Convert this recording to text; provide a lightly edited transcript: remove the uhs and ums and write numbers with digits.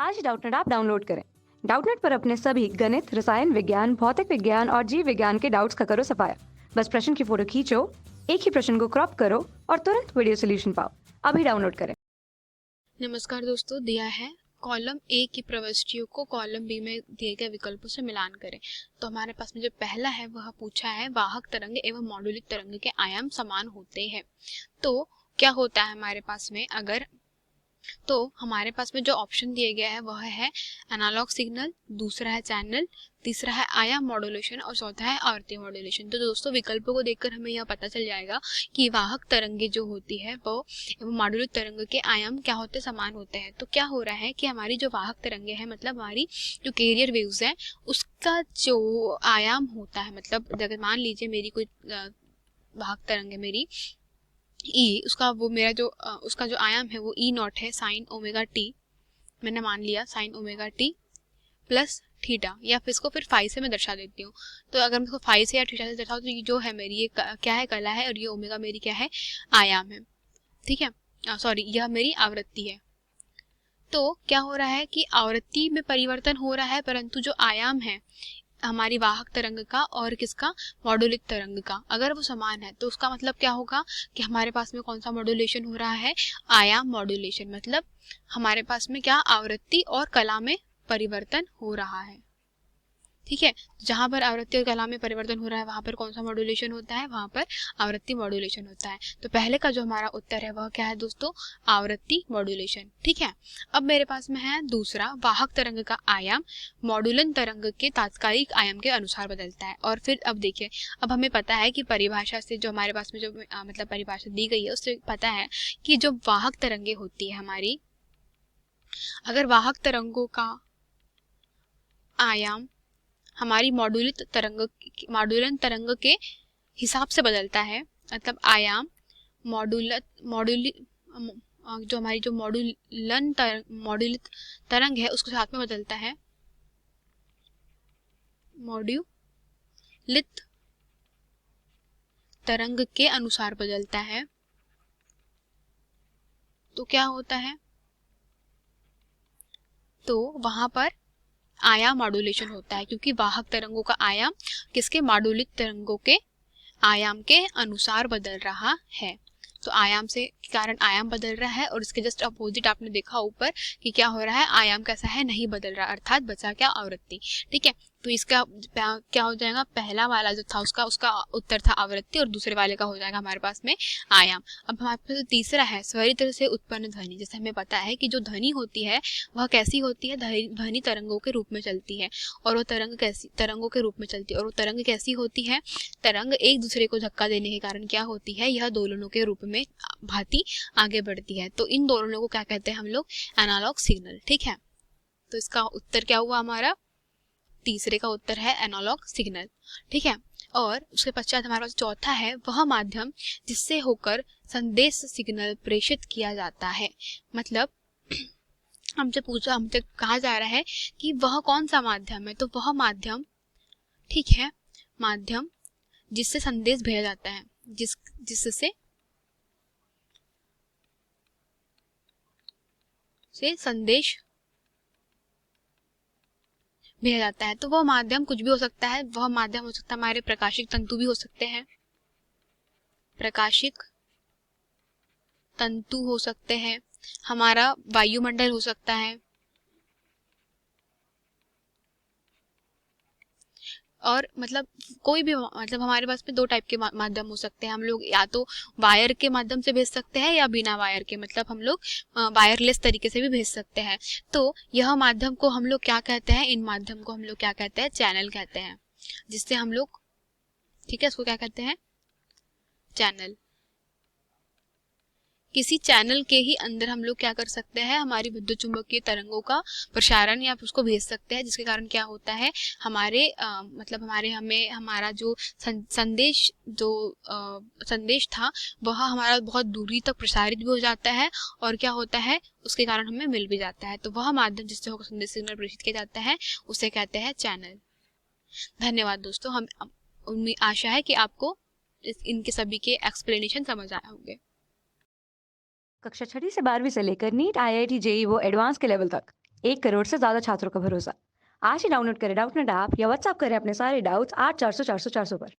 आज Doubtnut app download करें। Doubtnut पर अपने सभी गणित, रसायन विज्ञान, भौतिक विज्ञान और जीव विज्ञान के डाउट्स का करो सफाया। बस प्रश्न की फोटो खींचो, एक ही प्रश्न को क्रॉप करो और तुरंत वीडियो सोल्यूशन पाओ। अभी डाउनलोड करें। नमस्कार दोस्तों, दिया है कॉलम ए की प्रविष्टियों को कॉलम बी में दिए गए विकल्पों से मिलान करें। तो हमारे पास में जो पहला है वह पूछा है वाहक तरंग एवं मॉड्यूलिक तरंग के आयाम समान होते हैं। तो क्या होता है हमारे पास में, अगर तो हमारे पास में जो ऑप्शन दिए गया है वह है एनालॉग सिग्नल, दूसरा है चैनल, तीसरा है आयाम मॉड्यूलेशन और चौथा है आवर्ती मॉड्यूलेशन। तो दोस्तों विकल्पों को देखकर हमें यह पता चल जाएगा कि वाहक तरंगे जो होती है वो मॉड्यूलिक तरंग के आयाम क्या होते हैं, समान होते हैं। तो क्या हो रहा है कि हमारी जो वाहक तरंगे हैं, मतलब हमारी जो कैरियर वेव्स है, उसका जो आयाम होता है, मतलब अगर मान लीजिए मेरी कोई वाहक तरंग है मेरी ई, उसका वो मेरा जो उसका जो आयाम है वो ई नॉट है साइन ओमेगा टी, मैंने मान लिया sine omega T plus theta, या फिर इसको फिर फाई से मैं दर्शा देती हूँ। तो अगर मैं इसको फाई से या थीटा से दर्शाऊँ तो ये जो है मेरी ये क्या है, कला है, और ये ओमेगा मेरी क्या है, आयाम है। ठीक है, सॉरी, यह मेरी आवृत्ति है। तो क्या हो रहा है कि आवृत्ति में परिवर्तन हो रहा है, परंतु जो आयाम है हमारी वाहक तरंग का और किसका, मॉड्यूलिक तरंग का, अगर वो समान है तो उसका मतलब क्या होगा कि हमारे पास में कौन सा मॉड्यूलेशन हो रहा है, आयाम मॉड्यूलेशन। मतलब हमारे पास में क्या, आवृत्ति और कला में परिवर्तन हो रहा है। ठीक है, जहां पर आवृत्ति और कला में परिवर्तन हो रहा है वहां पर कौन सा मॉड्यूलेशन होता है, वहां पर आवृत्ति मॉड्यूलेशन होता है। तो पहले का जो हमारा उत्तर है वह क्या है दोस्तों, आवृत्ति मॉड्यूलेशन। ठीक है, अब मेरे पास में है दूसरा, वाहक तरंग का आयाम मॉड्यूलन तरंग के तात्कालिक आयाम के अनुसार बदलता है। और फिर अब देखिए, अब हमें पता है कि परिभाषा से जो हमारे पास में जो मतलब परिभाषा दी गई है उससे पता है कि जो वाहक तरंगे होती है हमारी, अगर वाहक तरंगों का आयाम हमारी मॉड्यूलन तरंग के हिसाब से बदलता है, मतलब आयाम जो हमारी जो मॉड्यूलित तरंग है उसके साथ में बदलता है, मॉड्यूलित तरंग के अनुसार बदलता है। तो क्या होता है, तो वहां पर आयाम मॉड्यूलेशन होता है, क्योंकि वाहक तरंगों का आयाम किसके, मॉड्यूलित तरंगों के आयाम के अनुसार बदल रहा है। तो आयाम से कारण आयाम बदल रहा है, और इसके जस्ट अपोजिट आपने देखा ऊपर कि क्या हो रहा है, आयाम कैसा है, नहीं बदल रहा, अर्थात बचा क्या, आवृत्ति। ठीक है, तो इसका क्या हो जाएगा, पहला वाला जो था उसका उत्तर था आवृत्ति, और दूसरे वाले का हो जाएगा हमारे पास में आयाम। अब हमारे पास तीसरा है स्वरित से उत्पन्न ध्वनि। जैसे हमें पता है कि जो ध्वनि होती है वह कैसी होती है, ध्वनि तरंगों के रूप में चलती है, और वो तरंगों के रूप में चलती है, और वो तरंग कैसी होती है, तरंग एक दूसरे को धक्का देने के कारण क्या होती है, यह दोलनों के रूप में भांति आगे बढ़ती है। तो इन दोलनों को क्या कहते हैं हम लोग, एनालॉग सिग्नल। ठीक है, तो इसका उत्तर क्या हुआ हमारा, तीसरे का उत्तर है एनालॉग सिग्नल। ठीक है, और उसके पश्चात हमारे पास चौथा है वह माध्यम जिससे होकर संदेश सिग्नल प्रेषित किया जाता है। मतलब हमसे कहा जा रहा है कि वह कौन सा माध्यम है, तो वह माध्यम, ठीक है, माध्यम जिससे संदेश भेजा जाता है, जिससे संदेश भेजा जाता है। तो वह माध्यम कुछ भी हो सकता है, वह माध्यम हो सकता है हमारे प्रकाशिक तंतु भी हो सकते हैं, प्रकाशिक तंतु हो सकते हैं, हमारा वायुमंडल हो सकता है, और मतलब कोई भी, मतलब हमारे पास में दो टाइप के माध्यम हो सकते हैं। हम लोग या तो वायर के माध्यम से भेज सकते हैं या बिना वायर के, मतलब हम लोग वायरलेस तरीके से भी भेज सकते हैं। तो यह माध्यम को हम लोग क्या कहते हैं, इन माध्यम को हम लोग क्या कहते हैं, चैनल कहते हैं, जिससे हम लोग, ठीक है, इसको क्या कहते हैं, चैनल। किसी चैनल के ही अंदर हम लोग क्या कर सकते हैं, हमारी विद्युत चुंबकीय तरंगों का प्रसारण या उसको भेज सकते हैं, जिसके कारण क्या होता है, हमारे मतलब हमारा जो संदेश था वह हमारा बहुत दूरी तक प्रसारित भी हो जाता है, और क्या होता है, उसके कारण हमें मिल भी जाता है। तो वह माध्यम जिससे होकर संदेश सिग्नल प्रेषित किया जाता है उसे कहते हैं चैनल। धन्यवाद दोस्तों, हम उम्मीद आशा है कि आपको इनके सभी के एक्सप्लेनेशन समझ आए होंगे। कक्षा 6ठी से 12वीं से लेकर नीट, IIT, JEE वो एडवांस के लेवल तक 1 करोड़ से ज्यादा छात्रों का भरोसा। आज ही डाउनलोड करें डाउटनेट ऐप या व्हाट्सएप करें अपने सारे डाउट्स 8400 400 400 पर।